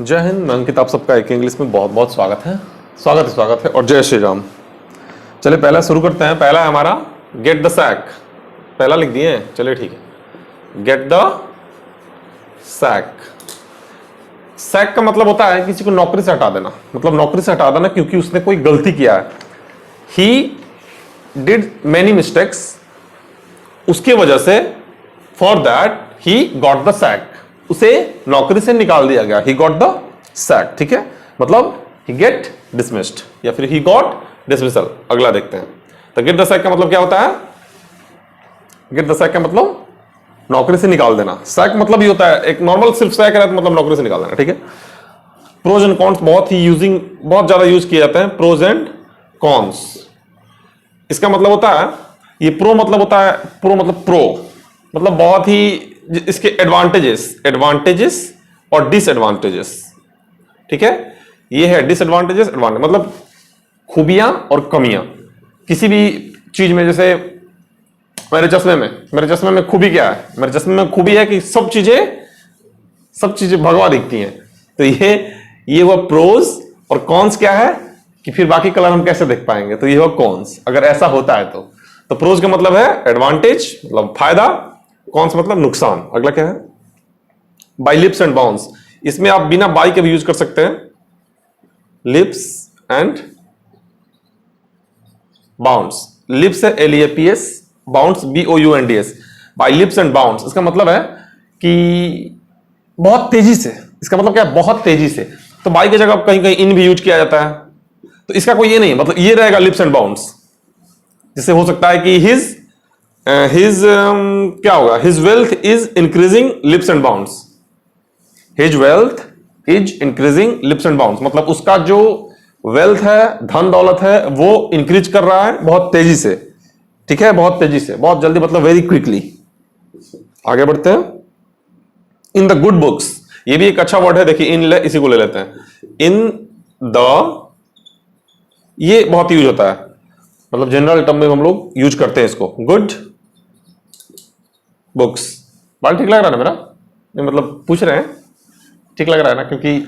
जय हिंद। मैं अंकित, आप सबका एक इंग्लिश में बहुत बहुत स्वागत है और जय श्री राम। चलिए पहला शुरू करते हैं। पहला है हमारा गेट द सैक। पहला लिख दिए, चलिए ठीक है। Get the sac. सैक का मतलब होता है किसी को नौकरी से हटा देना, मतलब नौकरी से हटा देना क्योंकि उसने कोई गलती किया है। ही डिड मैनी मिस्टेक्स, उसकी वजह से for that he got the sack, उसे नौकरी से निकाल दिया गया। ही गॉट द सैक, ठीक है, मतलब ही गेट डिसमिस्ड या फिर ही गॉट डिसमिसल। अगला देखते हैं। तो गेट द सैक का मतलब क्या होता है? गेट द सैक का मतलब नौकरी से निकाल देना। सैक मतलब ही होता है, एक नॉर्मल सिर्फ सैक है तो मतलब नौकरी से निकाल देना, ठीक है। प्रोज एंड कॉन्स बहुत ज्यादा यूज किए जाते हैं। प्रोज एंड कॉन्स, इसका मतलब होता है, ये प्रो मतलब होता है, प्रो मतलब बहुत ही, इसके एडवांटेजेस और डिसएडवांटेजेस, ठीक है। ये है डिसएडवांटेजेस, एडवांटेज मतलब खूबियां और कमियां किसी भी चीज में। जैसे मेरे चश्मे में खूबी क्या है? मेरे चश्मे में खूबी है कि सब चीजें भगवा दिखती हैं। तो ये वो प्रोज, और कॉन्स क्या है कि फिर बाकी कलर हम कैसे देख पाएंगे, तो ये वो कॉन्स अगर ऐसा होता है तो प्रोज का मतलब है एडवांटेज मतलब फायदा, कॉन्स मतलब नुकसान। अगला क्या है? By leaps and bounds. इसमें आप बिना बाई के भी यूज कर सकते हैं। Leaps and bounds. लिप्स है LEAPS, bounds BOUNDS। By leaps and bounds इसका मतलब है कि बहुत तेजी से। इसका मतलब क्या है? बहुत तेजी से। तो बाई की जगह कहीं कहीं इन भी यूज किया जाता है। तो इसका कोई ये नहीं, मतलब ये रहेगा लिप्स एंड बाउंड्स। जिससे हो सकता है कि हिज क्या होगा? His wealth is increasing lips and bounds. His wealth is increasing lips and bounds मतलब उसका जो वेल्थ है, धन दौलत है, वो इंक्रीज कर रहा है बहुत तेजी से, ठीक है, बहुत तेजी से, बहुत जल्दी, मतलब वेरी क्विकली। आगे बढ़ते हैं। इन द गुड बुक्स, ये भी एक अच्छा वर्ड है, देखिए इन इसी को ले लेते हैं। इन द, ये बहुत यूज होता है, मतलब जनरल टर्म में हम लोग यूज करते हैं इसको। Good books. बाल ठीक लग रहा है ना मेरा? नहीं मतलब पूछ रहे हैं, ठीक लग रहा है ना? क्योंकि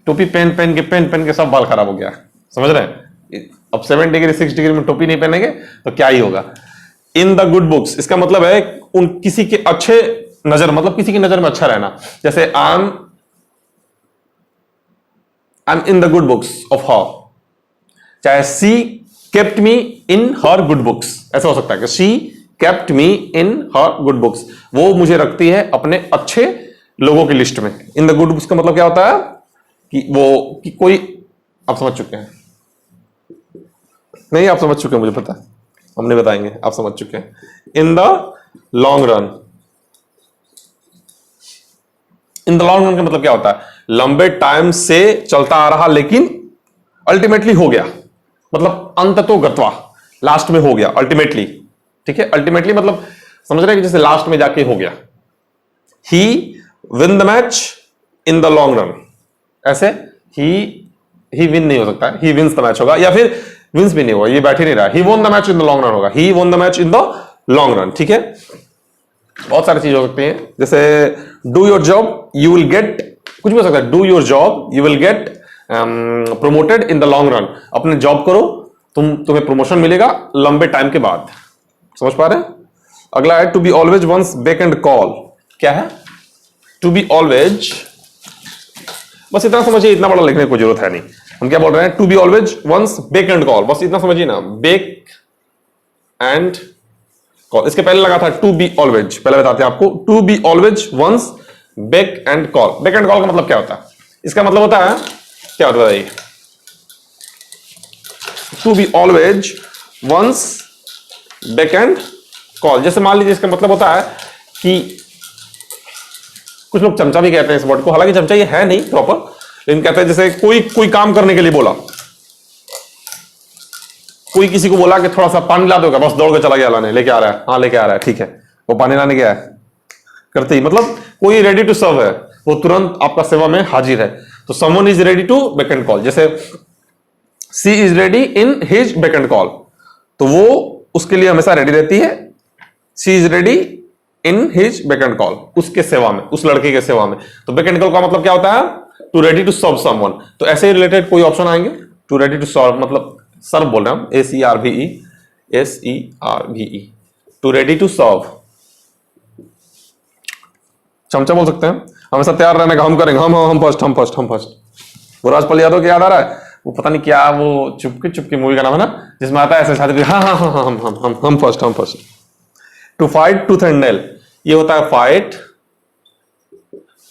टोपी पहन के सब बाल खराब हो गया, समझ रहे हैं? अब 7 डिग्री 6 डिग्री में टोपी नहीं पहनेंगे तो क्या ही होगा। इन द गुड बुक्स इसका मतलब है उन किसी के अच्छे नजर, मतलब किसी की नजर में अच्छा रहना। जैसे I am in the good books of her, चाहे सी केप्ट मी इन हर गुड बुक्स, ऐसा हो सकता है कि she kept me in her good books, वो मुझे रखती है अपने अच्छे लोगों की लिस्ट में। इन द गुड बुक्स का मतलब क्या होता है कि कोई, आप समझ चुके हैं? नहीं, आप समझ चुके हैं, मुझे पता है, हम नहीं बताएंगे, आप समझ चुके हैं। इन the long run. In the long run का मतलब क्या होता है? लंबे टाइम से चलता आ रहा लेकिन अल्टीमेटली हो गया, मतलब अंततोगत्वा, लास्ट में हो गया अल्टीमेटली, ठीक है। अल्टीमेटली मतलब समझ रहे हैं कि जैसे लास्ट में जाके हो गया। He win the match in the long run, ऐसे ही विन नहीं हो सकता है, ही विंस द मैच होगा, या फिर विंस भी नहीं होगा, ये बैठ ही नहीं रहा। He won the match in the long run होगा, he won the match in the long run, ठीक है। बहुत सारी चीज हो सकती हैं, जैसे do your job you will get, कुछ भी हो सकता है। Do your job you will get promoted in the long run, अपने जॉब करो, तुम्हें प्रमोशन मिलेगा लंबे टाइम के बाद। समझ पा रहे हैं? अगला है to be always once beck and call. क्या है टू बी ऑलवेज? बस इतना समझिए, इतना बड़ा लिखने की कोई जरूरत है नहीं। हम क्या बोल रहे हैं? To be always once beck and call, बस इतना समझिए ना, बेक एंड कॉल। इसके पहले लगा था टू बी ऑलवेज, पहले बताते हैं आपको। To be always once beck and call. Beck and call का मतलब क्या होता है? इसका मतलब होता है, क्या होता है ये? To be always once beck and call. जैसे मान लीजिए इसका मतलब होता है कि कुछ लोग चमचा भी कहते हैं इस वर्ड को, हालांकि चमचा ये है नहीं प्रॉपर, लेकिन कहते हैं जैसे कोई काम करने के लिए बोला, कोई किसी को बोला कि थोड़ा सा पानी ला दोगे, बस दौड़ के चला गया लाने, लेके आ रहा है, हाँ लेके आ रहा है, ठीक है, वो पानी लाने गया है, करते ही मतलब कोई रेडी टू सर्व है, वो तुरंत आपका सेवा में हाजिर है। तो someone is ready to beck and call. जैसे she is ready in his beck and call, तो वो उसके लिए हमेशा रेडी रहती है। She is ready in his beck and call, उसके सेवा में, उस लड़के के सेवा में। तो बेक एंड कॉल का मतलब क्या होता है? To ready to serve someone, तो ऐसे ही रिलेटेड कोई ऑप्शन आएंगे। टू रेडी टू सर्व मतलब सर्व बोल रहे हैं हम, SERVE, to ready to serve. चमचा बोल सकते हैं, हमेशा तैयार रहने का, हम करेंगे, हम फर्स्ट। वो राजपाल यादव के याद आ रहा है, वो पता नहीं क्या, वो चुपके चुपके मूवी का नाम है ना, जिसमें आता है ऐसे छाती पे, हाँ हम first. To fight tooth and nail, ये होता है फाइट,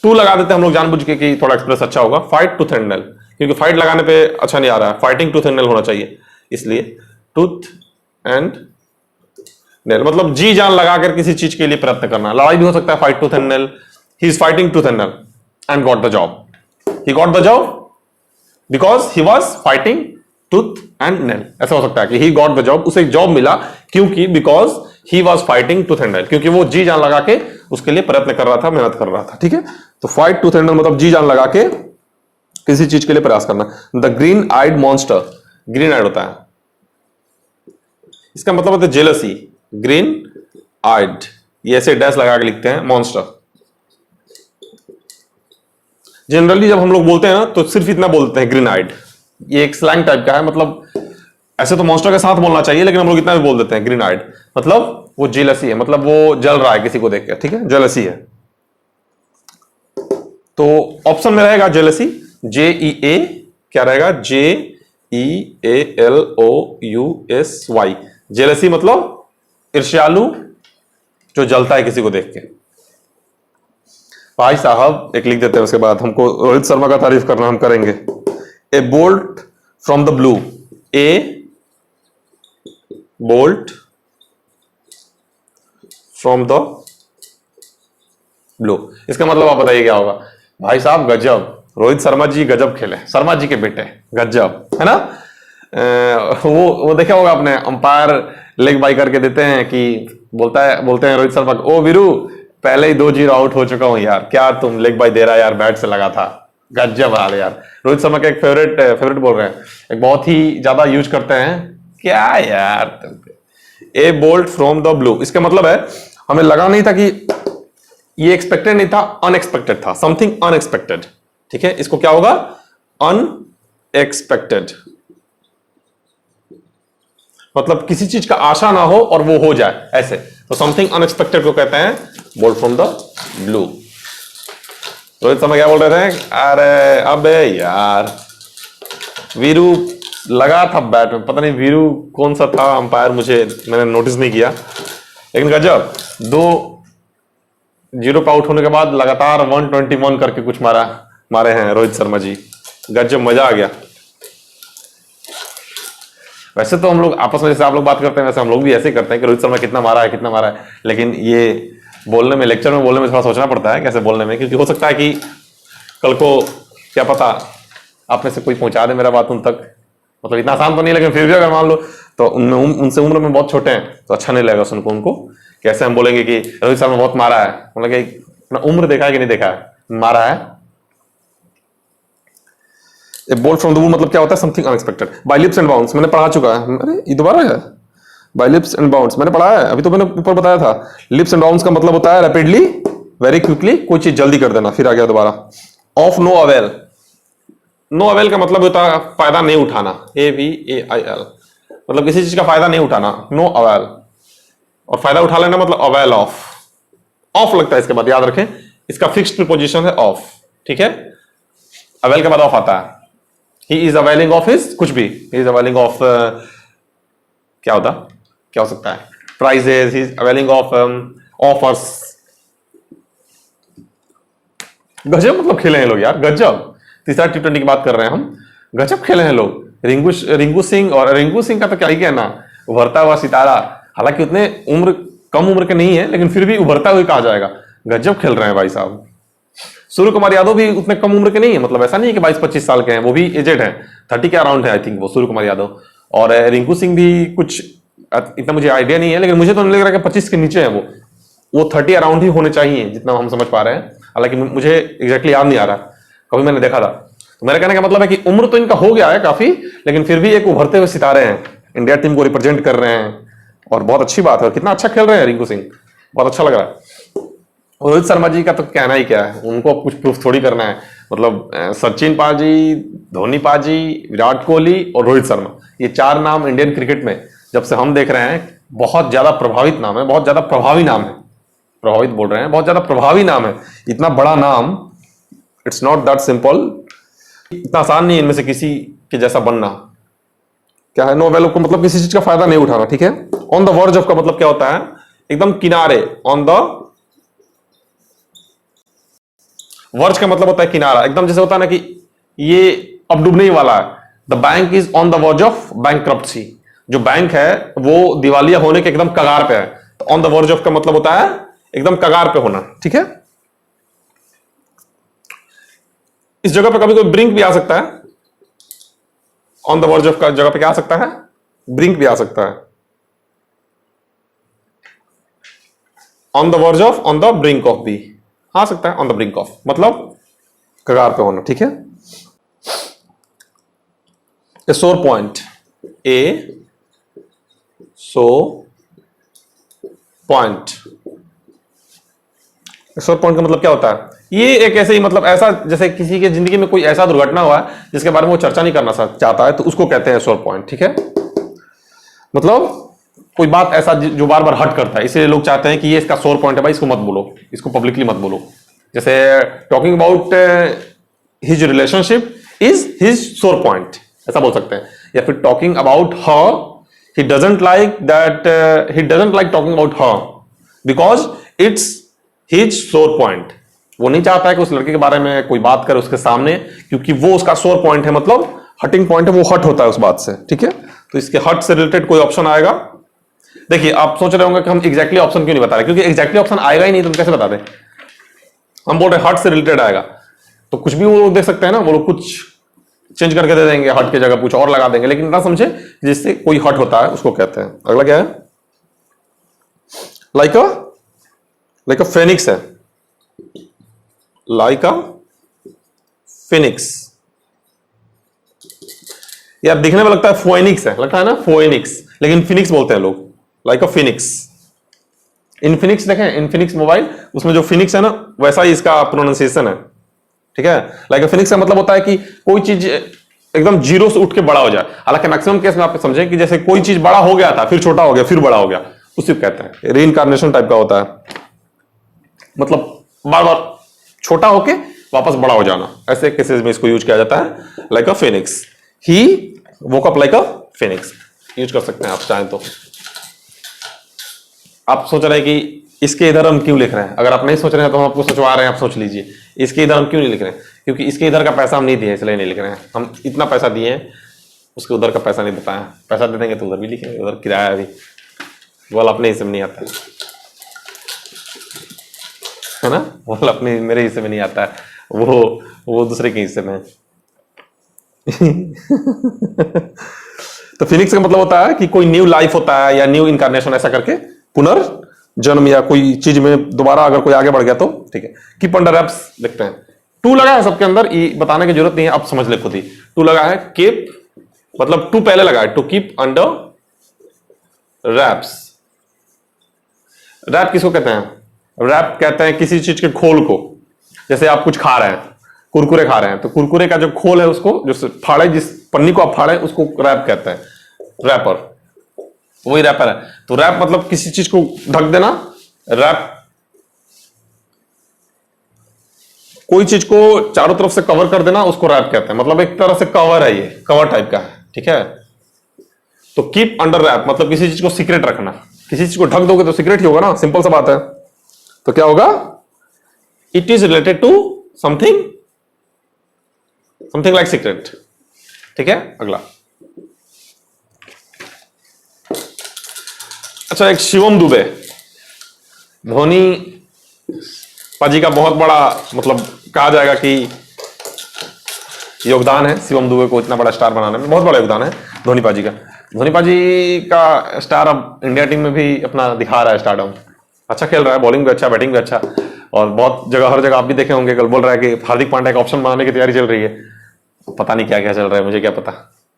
टू लगा देते हैं हम लोग जानबूझ के कि थोड़ा एक्सप्रेस अच्छा होगा, फाइट टूथ एंड नेल, क्योंकि फाइट लगाने पे अच्छा नहीं आ रहा है, फाइटिंग टूथ एंड नेल होना चाहिए, इसलिए टूथ एंड नेल मतलब जी जान लगाकर किसी चीज के लिए प्रयत्न करना। लड़ाई भी हो सकता है fight tooth and nail, he is fighting tooth and nail and got the job, he got the job because he was fighting tooth and nail. ऐसा हो सकता है कि ही गॉट द जॉब, उसे जॉब मिला क्योंकि because he was fighting tooth and nail, क्योंकि वो जी जान लगा के उसके लिए प्रयत्न कर रहा था, मेहनत कर रहा था। ठीक है, तो फाइट टूथ एंड नेल मतलब जी जान लगा के किसी चीज के लिए प्रयास करना। The green eyed monster, green eyed होता है, इसका मतलब होता है जेलसी, ग्रीन आइड, ये ऐसे डैश लगा के लिखते हैं, मॉन्स्टर। जनरली जब हम लोग बोलते हैं ना तो सिर्फ इतना बोलते हैं ग्रीन आइड, ये एक स्लैंग टाइप का है, मतलब ऐसे तो मॉन्स्टर के साथ बोलना चाहिए लेकिन हम लोग इतना भी बोल देते हैं ग्रीन आइड, मतलब वो जेलसी है, मतलब वो जल रहा है किसी को देख के। ठीक है, जेलसी है, तो ऑप्शन में रहेगा जेलसी, JEA, क्या रहेगा, JEALOUSY, जेलसी मतलब ईर्ष्यालु, जो जलता है किसी को देख के। भाई साहब एक लिख देते हैं, उसके बाद हमको रोहित शर्मा का तारीफ करना हम करेंगे। ए bolt from the blue, A bolt from the blue, इसका मतलब आप बताइए क्या होगा। भाई साहब गजब, रोहित शर्मा जी गजब खेले, शर्मा जी के बेटे, गजब, है ना। वो देखा होगा आपने, अंपायर लेग बाई करके देते हैं कि बोलते हैं रोहित शर्मा, ओ वीरू पहले ही 2-0 आउट हो चुका हूं यार, क्या तुम लेग बाई दे रहा यार, बैट से लगा था, गजब हाल यार। रोहित शर्मा का एक फेवरेट बोल रहे हैं, एक बहुत ही ज्यादा यूज करते हैं, क्या यार, ए बोल्ट फ्रॉम द ब्लू, इसका मतलब है हमें लगा नहीं था कि ये एक्सपेक्टेड नहीं था, अनएक्सपेक्टेड था, समथिंग अनएक्सपेक्टेड। ठीक है, इसको क्या होगा, अनएक्सपेक्टेड, मतलब किसी चीज का आशा ना हो और वो हो जाए, ऐसे, तो समथिंग अनएक्सपेक्टेड को कहते हैं bolt from the blue. Rohit Sharma क्या बोल रहे थे, अरे अबे यार वीरू लगा था बैट में, पता नहीं वीरू कौन सा था अंपायर, मैंने नोटिस नहीं किया, लेकिन गजब 2-0 पे आउट होने के बाद लगातार 121 करके कुछ मारे हैं रोहित शर्मा जी, गजब, मजा आ गया। वैसे तो हम लोग आपस में जैसे आप लोग बात करते हैं वैसे हम लोग भी ऐसे ही करते हैं कि रोहित शर्मा कितना मारा है, लेकिन ये बोलने में, लेक्चर में बोलने में थोड़ा सोचना पड़ता है कैसे बोलने में, क्योंकि हो सकता है कि कल को क्या पता आप में से कोई पहुंचा दे मेरा बात उन तक, मतलब इतना आसान तो नहीं, लेकिन फिर भी अगर मान लो तो उनसे उम्र में बहुत छोटे हैं तो अच्छा नहीं लगेगा सुनको उनको, कैसे हम बोलेंगे कि रोहित शर्मा बहुत मारा है, मतलब कि अपना उम्र देखा है कि नहीं देखा है, मारा है। A bolt from the blue मतलब क्या होता है, something unexpected. By leaps and bounds मैंने पढ़ा चुका है, अरे ये दोबारा है, बाय लिप्स एंड बाउंड्स मैंने पढ़ा है, अभी तो मैंने ऊपर बताया था। लिप्स एंड बाउंड्स का मतलब होता है रैपिडली, वेरी क्विकली, कोई चीज जल्दी कर देना। फिर आ गया दोबारा, of no avail, no avail का मतलब होता है फायदा नहीं उठाना, AVAIL, मतलब किसी चीज का फायदा नहीं उठाना, नो अवेल, और फायदा उठा लेना मतलब अवेल ऑफ, ऑफ लगता है इसके बाद, याद रखें इसका फिक्स्ड प्रीपोजिशन है ऑफ। ठीक है, अवेल के बाद ऑफ आता है, ही इज अवेलिंग ऑफ हिज कुछ भी, ही इज अवेलिंग ऑफ क्या हो सकता है, prizes, he is availing of offers. गजब मतलब खेले हैं लोग यार, गजब। तीसरा T20 की बात कर रहे हैं हम, गजब खेले हैं लोग। रिंकू सिंह का तो क्या ही कहना, उभरता हुआ सितारा, हालांकि उतने कम उम्र के नहीं है लेकिन फिर भी उभरता हुआ कहा जाएगा, गजब खेल रहे हैं भाई साहब। सूर्य कुमार यादव भी उतने कम उम्र के नहीं है, मतलब ऐसा नहीं है कि 22-25 साल के हैं, वो भी एजेड है, 30 के अराउंड है आई थिंक वो सूर्य कुमार यादव। और रिंकू सिंह भी कुछ इतना मुझे आइडिया नहीं है, लेकिन मुझे तो नहीं लग रहा कि 25 के नीचे है वो 30 अराउंड ही होने चाहिए जितना हम समझ पा रहे हैं, हालांकि मुझे एग्जैक्टली याद नहीं आ रहा, कभी मैंने देखा था। तो मेरा कहने का मतलब है कि उम्र तो इनका हो गया है काफी, लेकिन फिर भी एक उभरते हुए सितारे हैं, इंडिया टीम को रिप्रेजेंट कर रहे हैं और बहुत अच्छी बात है, कितना अच्छा खेल रहे हैं रिंकू सिंह, बहुत अच्छा लग रहा है। रोहित शर्मा जी का तो कहना ही क्या है, उनको कुछ प्रूफ थोड़ी करना है, मतलब सचिन पाजी, धोनी पाजी, विराट कोहली और रोहित शर्मा, ये 4 नाम इंडियन क्रिकेट में जब से हम देख रहे हैं बहुत ज्यादा प्रभावित नाम है, बहुत ज्यादा प्रभावी नाम है। प्रभावित बोल रहे हैं, बहुत ज्यादा प्रभावी नाम है। इतना बड़ा नाम, इट्स नॉट दैट सिंपल, इतना आसान नहीं इनमें से किसी के जैसा बनना। क्या है, नो वैल्यू को मतलब किसी चीज का फायदा नहीं उठाना, ठीक है। ऑन द वर्ज ऑफ का मतलब क्या होता है, एकदम किनारे, ऑन द वर्ज का मतलब होता है किनारा, एकदम जैसे होता है ना कि ये अब डूबने ही वाला है। The bank is on the verge of bankruptcy, जो बैंक है वो दिवालिया होने के एकदम कगार पे है। तो ऑन द वर्ज ऑफ का मतलब होता है एकदम कगार पे होना, ठीक है। इस जगह पे कभी कोई ब्रिंक भी आ सकता है, ऑन द वर्ज ऑफ का जगह पे क्या आ सकता है, ब्रिंक भी आ सकता है। On the verge of, on the brink of भी आ सकता है, ऑन द ब्रिंक ऑफ मतलब कगार पे होना, ठीक है। ए सोर पॉइंट, ए सो पॉइंट, सोर पॉइंट का मतलब क्या होता है, ये एक ऐसे ही मतलब ऐसा जैसे किसी के जिंदगी में कोई ऐसा दुर्घटना हुआ है जिसके बारे में वो चर्चा नहीं करना चाहता है, तो उसको कहते हैं सोर पॉइंट, ठीक है। मतलब कोई बात ऐसा जो बार बार हट करता है, इसलिए लोग चाहते हैं कि ये इसका सोर पॉइंट है भाई, इसको मत बोलो, इसको पब्लिकली मत बोलो। जैसे talking about his relationship is his सोर पॉइंट, ऐसा बोल सकते हैं। या फिर talking about her, he doesn't like that, he doesn't like talking about her because it's his सोर पॉइंट। वो नहीं चाहता है कि उस लड़के के बारे में कोई बात करे उसके सामने, क्योंकि वो उसका सोर पॉइंट है, मतलब हटिंग पॉइंट है, वो हट होता है उस बात से, ठीक है। तो इसके हट से रिलेटेड कोई ऑप्शन आएगा। देखिए आप सोच रहे होंगे कि हम एग्जैक्टली ऑप्शन क्यों नहीं बता रहे, क्योंकि एग्जैक्टली ऑप्शन आएगा ही नहीं तो हम कैसे बता दें। हम बोल रहे हट से रिलेटेड आएगा, तो कुछ भी वो लोग दे सकते हैं ना, वो लोग कुछ चेंज करके दे देंगे, हट की जगह कुछ और लगा देंगे, लेकिन ना समझे जिससे कोई हट होता है उसको कहते हैं। अगला क्या है, लाइक अ फेनिक्स है, लाइक अ फिनिक्स। यार दिखने में लगता है फोएनिक्स है, लगता है ना फोएनिक्स, लेकिन फिनिक्स बोलते हैं लोग, लाइक अ फिनिक्स। इनफिनिक्स देखें, इनफिनिक्स मोबाइल, उसमें जो फिनिक्स है ना वैसा ही इसका प्रोनाउंसिएशन है, ठीक है। लाइक अ फिनिक्स का मतलब होता है कि कोई चीज एकदम जीरो से उठ के बड़ा हो जाए। हालांकि मैक्सिमम केस में आप समझें कि जैसे कोई चीज बड़ा हो गया था, फिर छोटा हो गया, फिर बड़ा हो गया, उसी को कहते हैं। रीइंकार्नेशन टाइप का होता है, मतलब बार बार छोटा होके वापस बड़ा हो जाना, ऐसे केसेस में इसको यूज किया जाता है, लाइक अ फिनिक्स। ही वोक अप लाइक अ फिनिक्स, यूज कर सकते हैं आप चाहें तो। आप सोच रहे हैं कि इसके इधर हम क्यों लिख रहे हैं, अगर आप नहीं सोच रहे हैं तो हम आपको सोचवा रहे हैं, आप सोच लीजिए। इसके इधर हम क्यों नहीं लिख रहे हैं, क्योंकि इसके इधर का पैसा हम नहीं दिए इसलिए नहीं लिख रहे हैं। हम इतना पैसा दिए हैं, उसके उधर का पैसा नहीं बताया। पैसा दे देंगे तो उधर भी लिखेंगे, उधर किराया भी, वो अपने हिस्से में नहीं आता है ना, वो अपने मेरे हिस्से में नहीं आता है, वो दूसरे के हिस्से में है। तो फिनिक्स का मतलब होता है कि कोई न्यू लाइफ होता है या न्यू इनकारनेशन, ऐसा करके पुनर्जन्म, या कोई चीज में दोबारा अगर कोई आगे बढ़ गया तो, ठीक है। कीप अंडर रैप्स देखते हैं, टू लगा है सबके अंदर, ये बताने की जरूरत नहीं है, आप समझ ले खुद ही। टू लगा है, कीप मतलब टू पहले लगा है, to keep under wraps. Wrap किसको कहते हैं, रैप कहते हैं किसी चीज के खोल को। जैसे आप कुछ खा रहे हैं, कुरकुरे खा रहे हैं, तो कुरकुरे का जो खोल है उसको, जो फाड़े, जिस पन्नी को आप फाड़े उसको रैप कहते हैं, रैपर, वही रैपर है। तो रैप मतलब किसी चीज को ढक देना, रैप कोई चीज को चारों तरफ से कवर कर देना, उसको रैप कहते हैं। मतलब एक तरह से कवर है, ये कवर टाइप का है, ठीक है। तो कीप अंडर रैप मतलब किसी चीज को सीक्रेट रखना, किसी चीज को ढक दोगे तो सीक्रेट ही होगा ना, सिंपल सा बात है। तो क्या होगा, it is related to something, something like secret, ठीक है। अगला, अच्छा, एक शिवम दुबे, धोनी पाजी का बहुत बड़ा मतलब कहा जाएगा कि योगदान है शिवम दुबे को इतना बड़ा स्टार बनाने में, बहुत बड़ा योगदान है धोनी पाजी का। धोनी पाजी का स्टार अब इंडिया टीम में भी अपना दिखा रहा है स्टारडम, अच्छा खेल रहा है, बॉलिंग भी अच्छा, बैटिंग भी अच्छा, और बहुत जगह, हर जगह आप भी देखे होंगे, कल बोल रहा है कि हार्दिक पांड्या का ऑप्शन बनाने की तैयारी चल रही है। पता नहीं क्या क्या चल रहा है, मुझे क्या पता,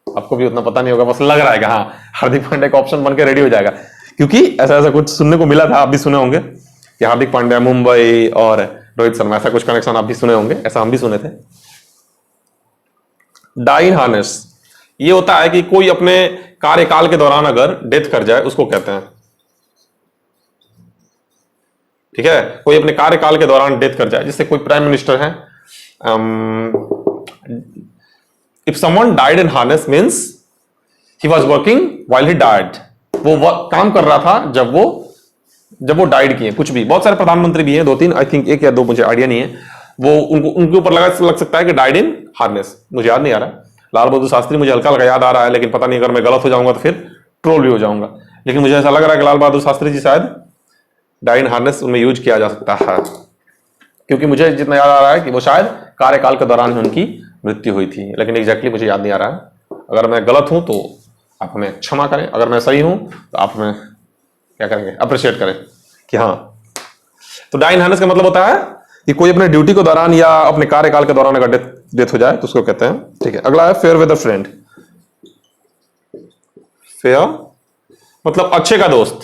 आपको भी उतना पता नहीं होगा, बस लग रहा है कि हाँ हार्दिक पांड्या का ऑप्शन बन के रेडी हो जाएगा, क्योंकि ऐसा ऐसा कुछ सुनने को मिला था, आप भी सुने होंगे कि हार्दिक पांड्या मुंबई और रोहित शर्मा, ऐसा कुछ कनेक्शन आप भी सुने होंगे, ऐसा हम भी सुने थे। डाई इन हार्नेस, ये होता है कि कोई अपने कार्यकाल के दौरान अगर डेथ कर जाए उसको कहते हैं, ठीक है, कोई अपने कार्यकाल के दौरान डेथ कर जाए, जैसे कोई प्राइम मिनिस्टर है, if someone died in harness means he was working while he died, वो काम कर रहा था जब वो डाइड किए। कुछ भी, बहुत सारे प्रधानमंत्री भी हैं, 2-3 आई थिंक, 1 या 2 मुझे आइडिया नहीं है, वो उनके ऊपर लग सकता है कि डाइड इन हार्नेस, मुझे याद नहीं आ रहा। लाल बहादुर शास्त्री मुझे हल्का हल्का याद आ रहा है, लेकिन पता नहीं, अगर मैं गलत हो जाऊंगा तो फिर ट्रोल भी हो जाऊंगा, लेकिन मुझे ऐसा लग रहा है कि लाल बहादुर शास्त्री जी शायद डाइड इन हार्नेस उनमें यूज किया जा सकता है, क्योंकि मुझे जितना याद आ रहा है कि वो शायद कार्यकाल के दौरान ही उनकी मृत्यु हुई थी, लेकिन एग्जैक्टली मुझे याद नहीं आ रहा है। अगर मैं गलत हूं तो आप हमें क्षमा करें, अगर मैं सही हूं तो आप हमें क्या करेंगे, अप्रिशिएट करें कि हाँ। तो डाई इन हार्नेस का मतलब होता है कि कोई अपने ड्यूटी के दौरान या अपने कार्यकाल के दौरान अगर डेथ हो जाए तो उसको कहते हैं, ठीक है। अगला है फेयर वेदर फ्रेंड। फेयर मतलब अच्छे का दोस्त,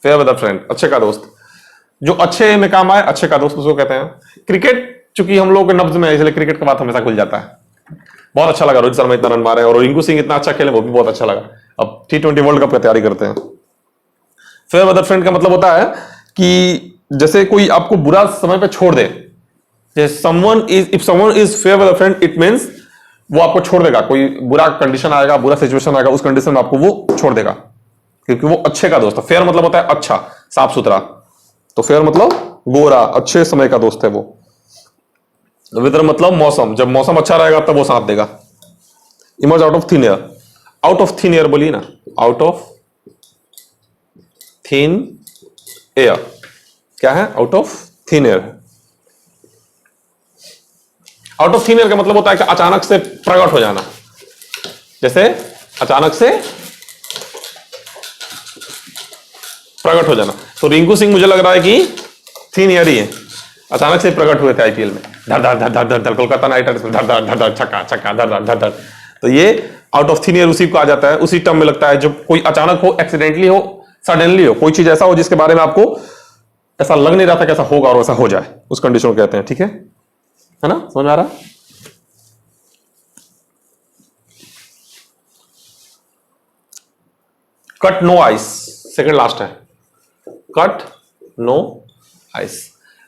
फेयर वेदर फ्रेंड, अच्छे का दोस्त, जो अच्छे में काम आए, अच्छे का दोस्त उसको कहते हैं। क्रिकेट चूंकि हम लोगों के नब्ज में है, इसलिए क्रिकेट का बात हमेशा खुल जाता है। बहुत अच्छा लगा रोहित शर्मा इतना रन मारे, और रिंकू सिंह इतना अच्छा खेले, वो भी बहुत अच्छा लगा। अब T20 वर्ल्ड कप की तैयारी करते हैं। फेयर वेदर फ्रेंड का मतलब होता है कि जैसे कोई आपको बुरा समय पे छोड़ दे, if someone is fair weather friend, it means वो आपको छोड़ देगा, कोई बुरा कंडीशन आएगा, बुरा सिचुएशन आएगा, उस कंडीशन में आपको वो छोड़ देगा, क्योंकि वो अच्छे का दोस्त है। फेयर मतलब होता है अच्छा, साफ सुथरा, तो फेयर मतलब गोरा, अच्छे समय का दोस्त है वो। वेदर मतलब मौसम, जब मौसम अच्छा रहेगा तब वो साथ देगा। Emerge out of thin air, out of thin air बोलिए ना, आउट ऑफ थिन एयर क्या है, out of thin air. Out of thin air का मतलब होता है कि अचानक से प्रकट हो जाना, जैसे अचानक से प्रकट हो जाना। तो रिंकू सिंह मुझे लग रहा है कि थिन एयर ही है, अचानक से प्रकट हुए थे आईपीएल में, धड़ धड़ धड़ धड़ धड़, कोलकाता नाइट राइडर्स में धड़ धड़ धड़ धड़, छक्का छक्का, धड़ धड़ धड़ धड़। तो ये आउट ऑफ थिन एयर उसी को आ जाता है, उसी टर्म में लगता है जब कोई अचानक हो, एक्सीडेंटली हो, सडनली हो, कोई चीज ऐसा हो जिसके बारे में आपको ऐसा लग नहीं रहा था कि ऐसा होगा और वैसा हो जाए, उस कंडीशन को कहते हैं, ठीक है ना, समझ में आ रहा? Cut no ice, second last है, कट नो आइस।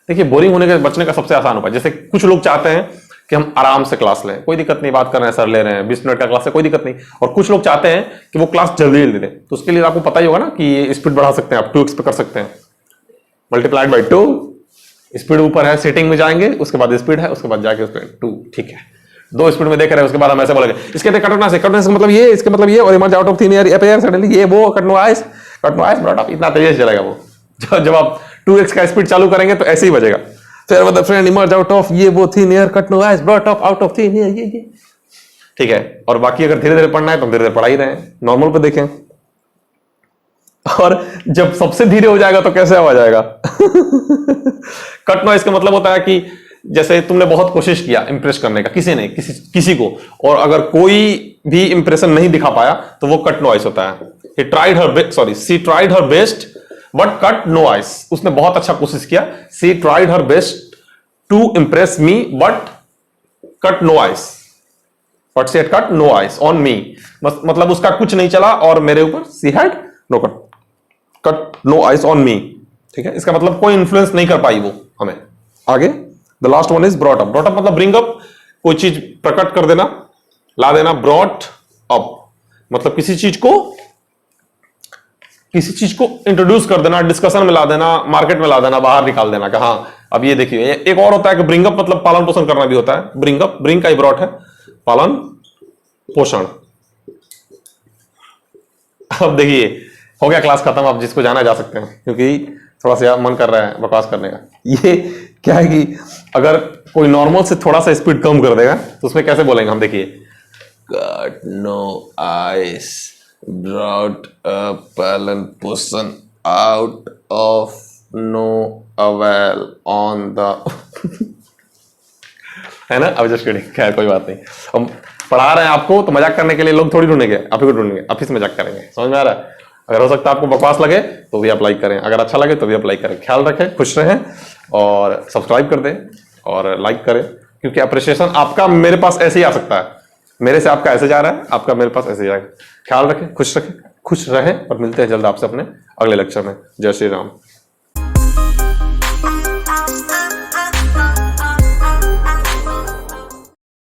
देखिए, बोरिंग होने के बचने का सबसे आसान उपाय, जैसे कुछ लोग चाहते हैं कि हम आराम से क्लास लें, कोई दिक्कत नहीं, बात कर रहे हैं सर, ले रहे हैं 20 मिनट का क्लास है, कोई दिक्कत नहीं, और कुछ लोग चाहते हैं कि वो क्लास जल्दी जल्दी दें, तो उसके लिए आपको पता ही होगा ना कि ये स्पीड बढ़ा सकते हैं आप, 2x पे कर सकते हैं, मल्टीप्लाइड बाई 2, स्पीड ऊपर है, सेटिंग में जाएंगे, उसके बाद स्पीड है, उसके बाद जाके उस पर 2, ठीक है, 2 स्पीड में देख रहे हैं, उसके बाद हम ऐसे बोलेंगे, इसके अंदर कटना से मतलब ये, इसके मतलब ये, और emerge out of thin air appear suddenly, ये वो, cut no ice brought up, इतना तेजी से चलेगा वो। जब आप 2x का स्पीड चालू करेंगे तो ऐसे ही बजेगा, fair weather friend emerge out of ये वो thin air, cut no ice brought up out of thin air, ये, ठीक है। और बाकी अगर धीरे धीरे पढ़ना है तो धीरे धीरे पढ़ा ही रहे, नॉर्मल पे देखें, और जब सबसे धीरे हो जाएगा तो कैसे आ जाएगा? कट नो आइस का मतलब होता है कि जैसे तुमने बहुत कोशिश किया इंप्रेस करने का, किसी को, और अगर कोई भी इंप्रेशन नहीं दिखा पाया तो वो कट नो आइस होता है। She tried her best but cut no ice, उसने बहुत अच्छा कोशिश किया, she tried her best to impress me but cut no ice, but she had cut no ice on me, मतलब उसका कुछ नहीं चला और मेरे ऊपर she had no cut no ice on me, ठीक है। इसका मतलब कोई इन्फ्लुएंस नहीं कर पाई वो हमें। आगे the last one is brought up. Brought up मतलब ब्रिंग अप, कोई चीज प्रकट कर देना, ला देना। ब्रॉट अप मतलब किसी चीज को इंट्रोड्यूस कर देना, डिस्कशन में ला देना, मार्केट में ला देना, बाहर निकाल देना कि हाँ अब ये देखिए। एक और होता है कि ब्रिंग अप मतलब पालन पोषण करना भी होता है। ब्रिंग अप, ब्रिंग का ही ब्रॉट है, पालन पोषण। अब देखिए हो गया क्लास खत्म, अब जिसको जाना जा सकते हैं, क्योंकि थोड़ा सा मन कर रहा है बकवास करने का। ये क्या है कि अगर कोई नॉर्मल से थोड़ा सा स्पीड कम कर देगा तो उसमें कैसे बोलेंगे हम, देखिए, cut no ice brought up पालन पोषण out of no avail on the है ना। अब जस्ट किडिंग, खैर कोई बात नहीं, हम पढ़ा रहे हैं आपको तो मजाक करने के लिए लोग थोड़ी ढूंढेंगे, आप ही को ढूंढेंगे, आप ही से मजाक करेंगे, समझ में आ रहा है। अगर हो सकता है आपको बकवास लगे तो भी आप लाइक करें, अगर अच्छा लगे तो भी आप लाइक करें। ख्याल रखें, खुश रहें और सब्सक्राइब कर दें और लाइक करें, क्योंकि अप्रिसिएशन आपका मेरे पास ऐसे ही आ सकता है। मेरे से आपका ऐसे जा रहा है, आपका मेरे पास ऐसे जाएगा। ख्याल रखें, खुश रहें और मिलते हैं जल्द आपसे अपने अगले लेक्चर में। जय श्री राम।